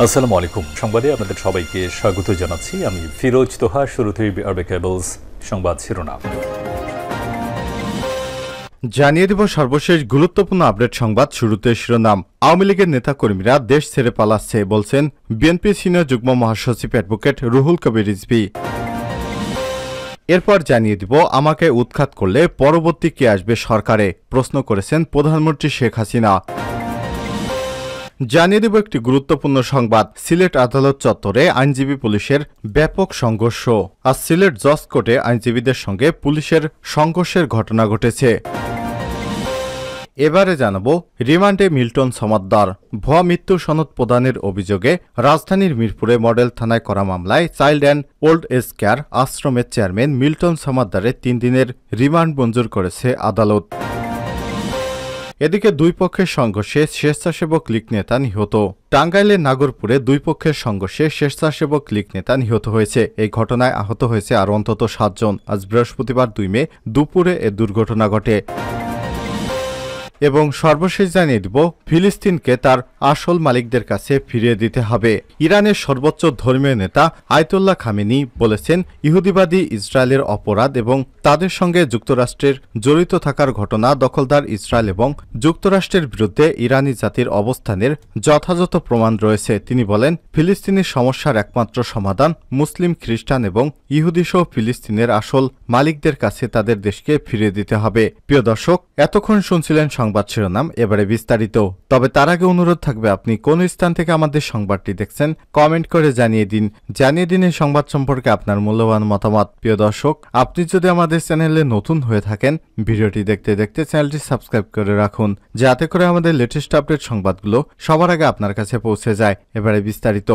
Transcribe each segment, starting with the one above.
আসসালামু আলাইকুম। সংবাদে আপনাদের সবাইকে স্বাগত জানাচ্ছি। আমি ফিরোজ তোহা। শুরুতেই আরবে কেবলস সংবাদ শিরোনাম জানিয়ে দেব সর্বশেষ গুরুত্বপূর্ণ আপডেট সংবাদ। শুরুতে শিরোনাম। আওয়ামী লীগের নেতাকর্মীরা দেশ ছেড়ে পালাচ্ছে বলছেন বিএনপি সিনিয়র যুগ্ম মহাসচিব অ্যাডভোকেট রুহুল কবির রিজভী। এরপর জানিয়ে দিব আমাকে উৎখাত করলে পরবর্তী কে আসবে সরকারে, প্রশ্ন করেছেন প্রধানমন্ত্রী শেখ হাসিনা। জানিয়ে দেব একটি গুরুত্বপূর্ণ সংবাদ। সিলেট আদালত চত্বরে আইনজীবী পুলিশের ব্যাপক সংঘর্ষ। আজ সিলেট জজ কোর্টে আইনজীবীদের সঙ্গে পুলিশের সংঘর্ষের ঘটনা ঘটেছে। এবারে জানাবো রিমান্ডে মিল্টন সমাদ্দার। ভুয়া মৃত্যু সনদ প্রদানের অভিযোগে রাজধানীর মিরপুরে মডেল থানায় করা মামলায় child and old age care আশ্রমের চেয়ারম্যান মিল্টন সমাদ্দারের 3 দিনের রিমান্ড মঞ্জুর করেছে আদালত। এদিকে দুই পক্ষের সংঘর্ষে স্বেচ্ছাসেবক লীগ নেতা নিহত। টাঙ্গাইলের নাগরপুরে দুই পক্ষের সংঘর্ষে স্বেচ্ছাসেবক লীগ নেতা নিহত হয়েছে। এই ঘটনায় আহত হয়েছে আরও অন্তত 7 জন। আজ বৃহস্পতিবার 2 মে দুপুরে এ দুর্ঘটনা ঘটে। এবং সর্বশেষ জানিয়ে দিব ফিলিস্তিনকে তার আসল মালিকদের কাছে ফিরিয়ে দিতে হবে। ইরানের সর্বোচ্চ ধর্মীয় নেতা আয়াতুল্লাহ খামেনি বলেছেন ইহুদিবাদী ইসরায়েলের অপরাধ এবং তাদের সঙ্গে যুক্তরাষ্ট্রের জড়িত থাকার ঘটনা দখলদার ইসরায়েল এবং যুক্তরাষ্ট্রের বিরুদ্ধে ইরানি জাতির অবস্থানের যথাযথ প্রমাণ রয়েছে। তিনি বলেন ফিলিস্তিনি সমস্যার একমাত্র সমাধান মুসলিম, খ্রিস্টান এবং ইহুদিসহ ফিলিস্তিনের আসল মালিকদের কাছে তাদের দেশকে ফিরিয়ে দিতে হবে। প্রিয় দর্শক, এতক্ষণ শুনছিলেন সংবাদ শিরোনাম। এবারে বিস্তারিত। তবে তার আগে অনুরোধ থাকবে আপনি কোন স্থান থেকে আমাদের সংবাদটি দেখছেন কমেন্ট করে জানিয়ে দিন এই সংবাদ সম্পর্কে আপনার মূল্যবান মতামত। প্রিয় দর্শক, আপনি যদি আমাদের চ্যানেলে নতুন হয়ে থাকেন ভিডিওটি দেখতে দেখতে চ্যানেলটি সাবস্ক্রাইব করে রাখুন, যাতে করে আমাদের লেটেস্ট আপডেট সংবাদগুলো সবার আগে আপনার কাছে পৌঁছে যায়। এবারে বিস্তারিত।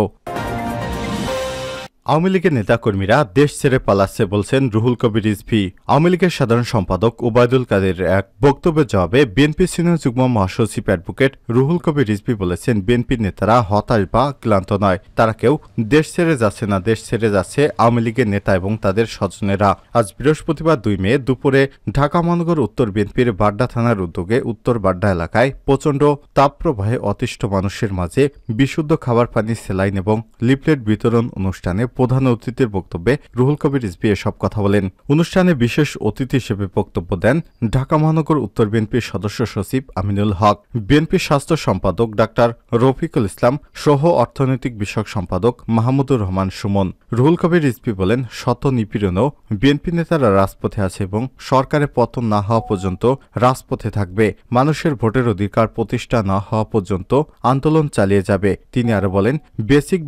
আওয়ামী লীগের নেতাকর্মীরা দেশ ছেড়ে পালাচ্ছে বলছেন রুহুল কবির রিজভী। আওয়ামী লীগের সাধারণ সম্পাদক ওবায়দুল কাদের এক বক্তব্যের জবাবে বিএনপি সিনিয়র যুগ্ম মহাসচিব অ্যাডভোকেট রুহুল কবির রিজভী বলেছেন বিএনপির নেতারা হতাশ বা ক্লান্ত নয়, তারা কেউ দেশ ছেড়ে যাচ্ছে না, দেশ ছেড়ে যাচ্ছে আওয়ামী লীগের নেতা এবং তাদের স্বজনেরা। আজ বৃহস্পতিবার 2 মে দুপুরে ঢাকা মহানগর উত্তর বিএনপির বাড্ডা থানার উদ্যোগে উত্তর বাড্ডা এলাকায় প্রচণ্ড তাপপ্রবাহে অতিষ্ঠ মানুষের মাঝে বিশুদ্ধ খাবার পানি, সেলাইন এবং লিফলেট বিতরণ অনুষ্ঠানে প্রধান অতিথির বক্তব্যে রুহুল কবির রিজভী এসব কথা বলেন। অনুষ্ঠানে বিশেষ অতিথি হিসেবে বক্তব্য দেন ঢাকা মহানগর উত্তর বিএনপির সদস্য সচিব আমিনুল হক, বিএনপির স্বাস্থ্য সম্পাদক ডাক্তার রফিকুল ইসলাম সহ অর্থনৈতিক বিষয়ক সম্পাদক মাহমুদুর রহমান সুমন। রুহুল কবির রিজভী বলেন শত নিপীড়নেও বিএনপি নেতারা রাজপথে আছে এবং সরকারের পতন না হওয়া পর্যন্ত রাজপথে থাকবে। মানুষের ভোটের অধিকার প্রতিষ্ঠা না হওয়া পর্যন্ত আন্দোলন চালিয়ে যাবে। তিনি আরো বলেন বেসিক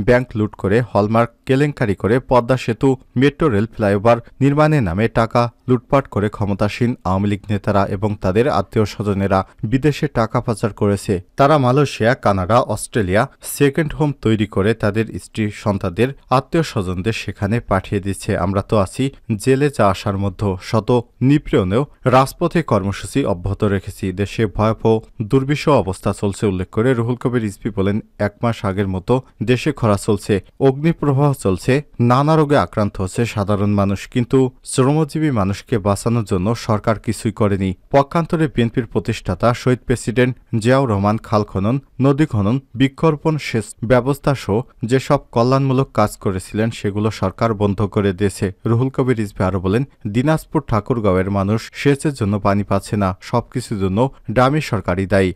ব্যাংক লুট করে হলমার্ক কেলেঙ্কারি করে পদ্মা সেতু, মেট্রো রেল, ফ্লাইওভার নির্মাণের নামে টাকা লুটপাট করে ক্ষমতাসীন আওয়ামী লীগ নেতারা এবং তাদের আত্মীয় স্বজনেরা বিদেশে টাকা পাচার করেছে। তারা Malaysia, Canada, Australia second home তৈরি করে তাদের স্ত্রী সন্তানদের আত্মীয় স্বজনদের সেখানে পাঠিয়ে দিচ্ছে। আমরা তো আছি জেলে যা আসার মধ্যে শত নিপীড়নেও রাজপথে কর্মসূচি অব্যাহত রেখেছি। দেশে ভয়াবহ দুর্বিষহ অবস্থা চলছে উল্লেখ করে রুহুল কবির রিজভী বলেন 1 মাস আগের মতো দেশে খরা চলছে, অগ্নিপ্রবাহ চলছে, নানা রোগে আক্রান্ত হচ্ছে সাধারণ মানুষ, কিন্তু শ্রমজীবী মানুষকে বাঁচানোর জন্য সরকার কিছুই করেনি। পক্ষান্তরে বিএনপির প্রতিষ্ঠাতা শহীদ প্রেসিডেন্ট জিয়াউর রহমান খাল খনন, নদী খনন, বৃক্ষরোপণ, সেচ ব্যবস্থা সহ যেসব কল্যাণমূলক কাজ করেছিলেন সেগুলো সরকার বন্ধ করে দিয়েছে। রুহুল কবির রিজভী আরো বলেন দিনাজপুর ঠাকুরগাঁওয়ের মানুষ সেচের জন্য পানি পাচ্ছে না, সবকিছুর জন্য ডামি সরকারই দায়ী।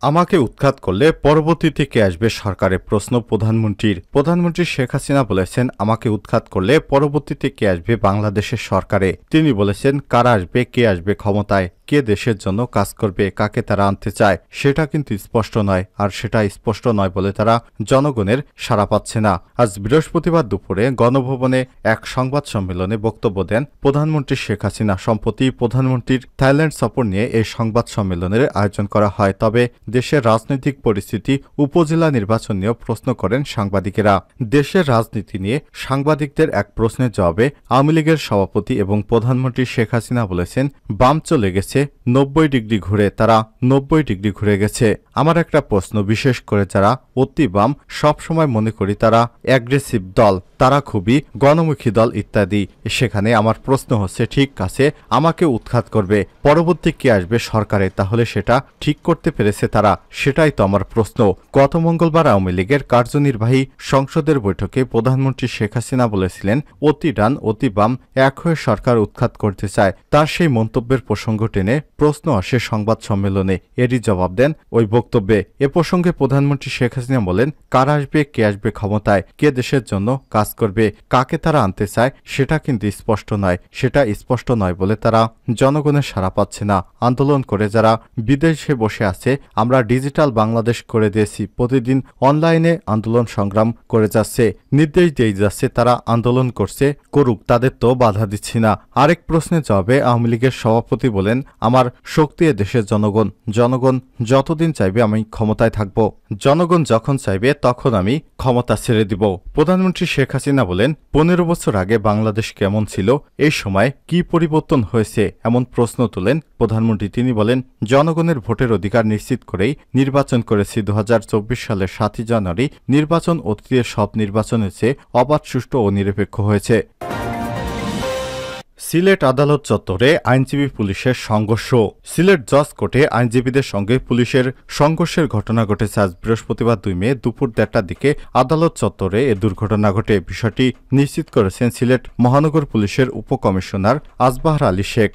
আমাকে উৎখাত করলে পরবর্তীতে কে আসবে সরকারে, প্রশ্ন প্রধানমন্ত্রীর। প্রধানমন্ত্রী শেখ হাসিনা বলেছেন আমাকে উৎখাত করলে পরবর্তীতে কে আসবে বাংলাদেশের সরকারে। তিনি বলেছেন কারা আসবে, কে আসবে ক্ষমতায়, কে দেশের জন্য কাজ করবে, কাকে তারা আনতে চায় সেটা কিন্তু স্পষ্ট নয়। আর সেটা স্পষ্ট নয় বলে তারা জনগণের সাড়া পাচ্ছে না। আজ বৃহস্পতিবার দুপুরে গণভবনে এক সংবাদ সম্মেলনে বক্তব্য দেন প্রধানমন্ত্রী শেখ হাসিনা। সম্প্রতি প্রধানমন্ত্রীর থাইল্যান্ড সফর নিয়ে এই সংবাদ সম্মেলনের আয়োজন করা হয়। তবে দেশের রাজনৈতিক পরিস্থিতি, উপজেলা নির্বাচন নিয়েও প্রশ্ন করেন সাংবাদিকেরা। দেশের রাজনীতি নিয়ে সাংবাদিকদের এক প্রশ্নের জবাবে আওয়ামী লীগের সভাপতি এবং প্রধানমন্ত্রী শেখ হাসিনা বলেছেন বাম চলে গেছে 90 ডিগ্রি ঘুরে, তারা 90 ডিগ্রি ঘুরে গেছে। আমার একটা প্রশ্ন, বিশেষ করে যারা অতি বাম, সবসময় মনে করি তারা অ্যাগ্রেসিভ দল, তারা খুবই গণমুখী দল ইত্যাদি। সেখানে আমার প্রশ্ন হচ্ছে ঠিক আছে আমাকে উৎখাত করবে, পরবর্তী কে আসবে সরকারে, তাহলে সেটা ঠিক করতে পেরেছে তারা কারা, সেটাই তো আমার প্রশ্ন। গত মঙ্গলবার আওয়ামী লীগের কার্যনির্বাহী সংসদের বৈঠকে প্রধানমন্ত্রী শেখ হাসিনা বলেছিলেন, অতি ডান অতি বাম এক হয়ে সরকার উৎখাত করতে চায়। তার সেই মন্তব্যের প্রসঙ্গ টেনে প্রশ্ন আসে সংবাদ সম্মেলনে। এরই জবাব দেন ওই বক্তব্যে। এ প্রসঙ্গে প্রধানমন্ত্রী শেখ হাসিনা বলেন, কারা আসবে, কে আসবে ক্ষমতায়, কে দেশের জন্য কাজ করবে, কাকে তারা আনতে চায় সেটা কিন্তু স্পষ্ট নয়। সেটা স্পষ্ট নয় বলে তারা জনগণের সাড়া পাচ্ছে না। আন্দোলন করে যারা বিদেশে বসে আছে, আমরা ডিজিটাল বাংলাদেশ করে দিয়েছি, প্রতিদিন অনলাইনে আন্দোলন সংগ্রাম করে যাচ্ছে, নির্দেশ দিয়ে যাচ্ছে, তারা আন্দোলন করছে, করুক, তাদের তো বাধা দিচ্ছি না। আরেক প্রশ্নের জবাবে আওয়ামী লীগের সভাপতি বলেন, আমার শক্তি এ দেশের জনগণ, জনগণ যতদিন চাইবে আমি ক্ষমতায় থাকব, জনগণ যখন চাইবে তখন আমি ক্ষমতা ছেড়ে দিব। প্রধানমন্ত্রী শেখ হাসিনা বলেন, 15 বছর আগে বাংলাদেশ কেমন ছিল, এই সময় কি পরিবর্তন হয়েছে, এমন প্রশ্ন তোলেন প্রধানমন্ত্রী। তিনি বলেন, জনগণের ভোটের অধিকার নিশ্চিত করেই নির্বাচন করেছি। 2024 সালের 7 জানুয়ারি নির্বাচন অতীতের সব নির্বাচনের চেয়ে অবাধ, সুষ্ঠু ও নিরপেক্ষ হয়েছে। সিলেট আদালত চত্বরে আইনজীবী পুলিশের সংঘর্ষ। সিলেট জজ কোর্টে আইনজীবীদের সঙ্গে পুলিশের সংঘর্ষের ঘটনা ঘটেছে আজ বৃহস্পতিবার 2 মে দুপুর 1টার দিকে আদালত চত্বরে এ দুর্ঘটনা ঘটে। বিষয়টি নিশ্চিত করেছেন সিলেট মহানগর পুলিশের উপকমিশনার আসবাহর আলী শেখ।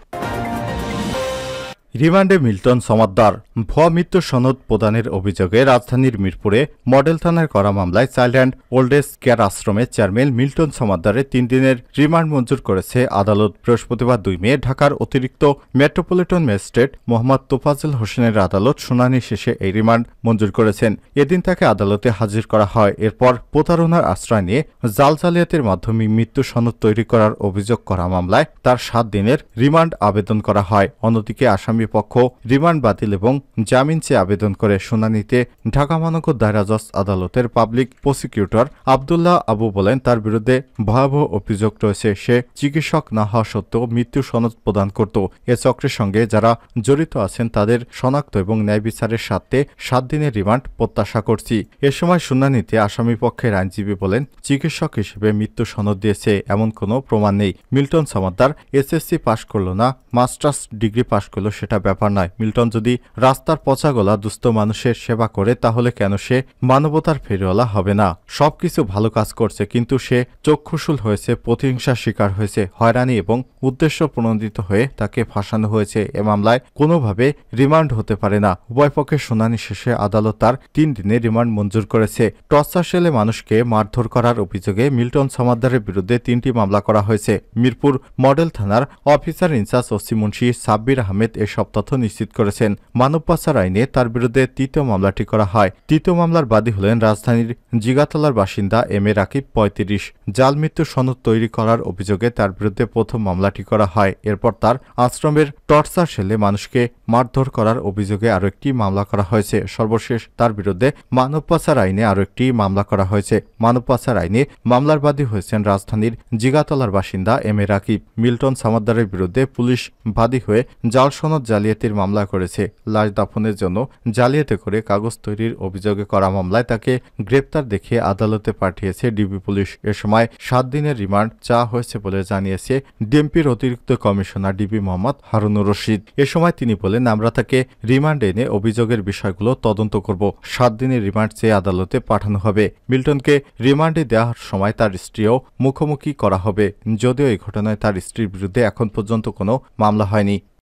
রিমান্ডে মিল্টন সমাদ্দার। ভুয়া মৃত্যু সনদ প্রদানের অভিযোগে রাজধানীর মিরপুরে মডেল থানায় করা মামলায় child and old age care আশ্রমের চেয়ারম্যান মিল্টন সমাদ্দারের 3 দিনের রিমান্ড মঞ্জুর করেছে আদালত। বৃহস্পতিবার 2 মে ঢাকার অতিরিক্ত মেট্রোপলিটন ম্যাজিস্ট্রেট মোহাম্মদ তোফাজ্জল হোসেনের আদালত শুনানি শেষে এই রিমান্ড মঞ্জুর করেছেন। এদিন তাকে আদালতে হাজির করা হয়। এরপর প্রতারণার আশ্রয় নিয়ে জাল জালিয়াতির মাধ্যমে মৃত্যু সনদ তৈরি করার অভিযোগ করা মামলায় তার 7 দিনের রিমান্ড আবেদন করা হয়। অন্যদিকে আসামি পক্ষ রিমান্ড বাতিল এবং জামিন চেয়ে আবেদন করে। শুনানিতে ঢাকা মহানগর দায়রা জজ আদালতের পাবলিক প্রসিকিউটর আব্দুল্লাহ আবু বলেন, তার বিরুদ্ধে ভয়াবহ অভিযোগ রয়েছে। সে চিকিৎসক না হওয়া সত্ত্বেও মৃত্যু সনদ প্রদান করত। এ চক্রের সঙ্গে যারা জড়িত আছেন তাদের শনাক্ত এবং ন্যায় বিচারের স্বার্থে 7 দিনের রিমান্ড প্রত্যাশা করছি। এ সময় শুনানিতে আসামি পক্ষের আইনজীবী বলেন, চিকিৎসক হিসেবে মৃত্যু সনদ দিয়েছে এমন কোনো প্রমাণ নেই। মিল্টন সমাদ্দার এসএসসি পাশ করল না, মাস্টার্স ডিগ্রি পাশ করলো সেটা ব্যাপার নয়। মিল্টন যদি রাস্তার পচা গলা দুস্থ মানুষের সেবা করে তাহলে কেন সে মানবতার ফেরিওয়ালা হবে না? সবকিছু ভালো কাজ করছে, কিন্তু সে চক্ষুশূল হয়েছে, প্রতিহিংসার শিকার হয়েছে, হয়রানি এবং উদ্দেশ্য প্রণোদিত হয়ে তাকে ফাঁসানো হয়েছে। এ মামলায় কোনোভাবে রিমান্ড হতে পারে না। উভয় পক্ষের শুনানি শেষে আদালত তার 3 দিনের রিমান্ড মঞ্জুর করেছে। টর্চার সেলে মানুষকে মারধর করার অভিযোগে মিল্টন সমাদ্দারের বিরুদ্ধে 3টি মামলা করা হয়েছে। মিরপুর মডেল থানার officer in charge OC Munshi Sabbir Ahmed এসব তথ্য নিশ্চিত করেছেন। মানব পাচার আইনে তার বিরুদ্ধে 3য় মামলাটি করা হয়। 3য় মামলার বাদী হলেন রাজধানীর জিগাতলার বাসিন্দা এম এ রাকিব 35। জাল মৃত্যু সনদ তৈরি করার অভিযোগে তার বিরুদ্ধে প্রথম মামলাটি করা হয়। এরপর তার আশ্রমের টর্চার সেলে মানুষকে মারধর করার অভিযোগে আরও একটি মামলা করা হয়েছে। সর্বশেষ তার বিরুদ্ধে মানব পাচার আইনে আরও একটি মামলা করা হয়েছে। মানব পাচার আইনে মামলার বাদী হয়েছেন রাজধানীর জিগাতলার বাসিন্দা এম এ রাকিব। মিল্টন সমাদ্দারের বিরুদ্ধে পুলিশ বাদী হয়ে জাল সনদ জালিয়াতির মামলা করেছে। লাশ দাফনের জন্য জালিয়াতি করে কাগজ তৈরির অভিযোগে করা মামলায় তাকে গ্রেপ্তার দেখিয়ে আদালতে পাঠিয়েছে ডিবি পুলিশ। এ সময় 7 দিনের রিমান্ড চাওয়া হয়েছে বলে জানিয়েছে ডিএমপির অতিরিক্ত কমিশনার ডিবি মোহাম্মদ হারুনুর রশিদ। এ সময় তিনি বলেন, আমরা তাকে রিমান্ড এনে অভিযোগের বিষয়গুলো তদন্ত করব। 7 দিনের রিমান্ড চেয়ে আদালতে পাঠানো হবে। মিল্টনকে রিমান্ডে দেওয়ার সময় তার স্ত্রীও মুখোমুখি করা হবে। যদিও এই ঘটনায় তার স্ত্রীর বিরুদ্ধে এখন পর্যন্ত কোনো মামলা হয়নি।